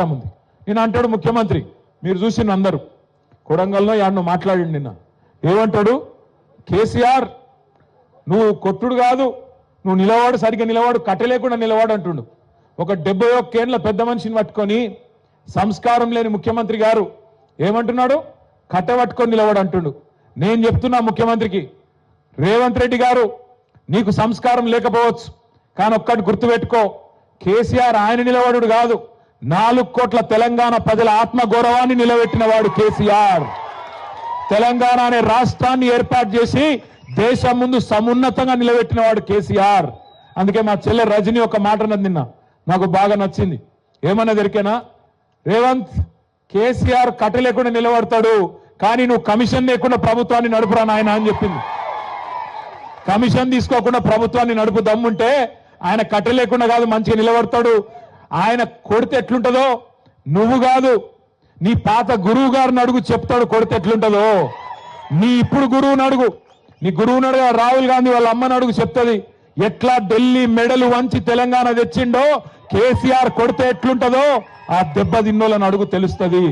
ఉంది. నిన్న అంటాడు ముఖ్యమంత్రి, మీరు చూసిన అందరూ కొడంగల్లో యాడ్ను మాట్లాడి నిన్న ఏమంటాడు, కేసీఆర్ నువ్వు కాదు, నువ్వు నిలవాడు, సరిగ్గా నిలవాడు, కట్టలేకుండా నిలవాడు అంటుండు. ఒక 71 ఏళ్ల పెద్ద మనిషిని పట్టుకొని సంస్కారం లేని ముఖ్యమంత్రి గారు ఏమంటున్నాడు, కట్టబట్టుకొని నిలవాడు అంటుండు. నేను చెప్తున్నా ముఖ్యమంత్రికి, రేవంత్ రెడ్డి గారు నీకు సంస్కారం లేకపోవచ్చు, కానీ ఒక్కటి గుర్తుపెట్టుకో, కేసీఆర్ ఆయన నిలబడు కాదు, 4 కోట్ల తెలంగాణ ప్రజల ఆత్మగౌరవాన్ని నిలబెట్టిన వాడు కేసీఆర్. తెలంగాణ అనే రాష్ట్రాన్ని ఏర్పాటు చేసి దేశం ముందు సమున్నతంగా నిలబెట్టిన వాడు కేసీఆర్. అందుకే మా చెల్లె రజని ఒక మాట అన్నది నిన్న, నాకు బాగా నచ్చింది. ఏమన్నా దొరికేనా, రేవంత్ కేసీఆర్ కట్ట లేకుండా నిలబడతాడు, కానీ నువ్వు కమిషన్ లేకుండా ప్రభుత్వాన్ని నడుపురా నాయన అని చెప్పింది. కమిషన్ తీసుకోకుండా ప్రభుత్వాన్ని నడుపు దమ్ముంటే ఆయన కట్ట లేకుండా కాదు మంచిగా నిలబడతాడు. ఆయన కొడితే ఎట్లుంటుందో నువ్వు కాదు, నీ పాత గురువు గారిని అడుగు, చెప్తాడు కొడితే ఎట్లుంటుందో. నీ ఇప్పుడు గురువుని అడుగు, నీ గురువుని అడుగు, రాహుల్ గాంధీ వాళ్ళ అమ్మని అడుగు, చెప్తుంది ఎట్లా ఢిల్లీ మెడలు వంచి తెలంగాణ తెచ్చిండో కేసీఆర్ కొడితే ఎట్లుంటుందో ఆ దెబ్బ తిన్నోళ్ళని అడుగు, తెలుస్తుంది.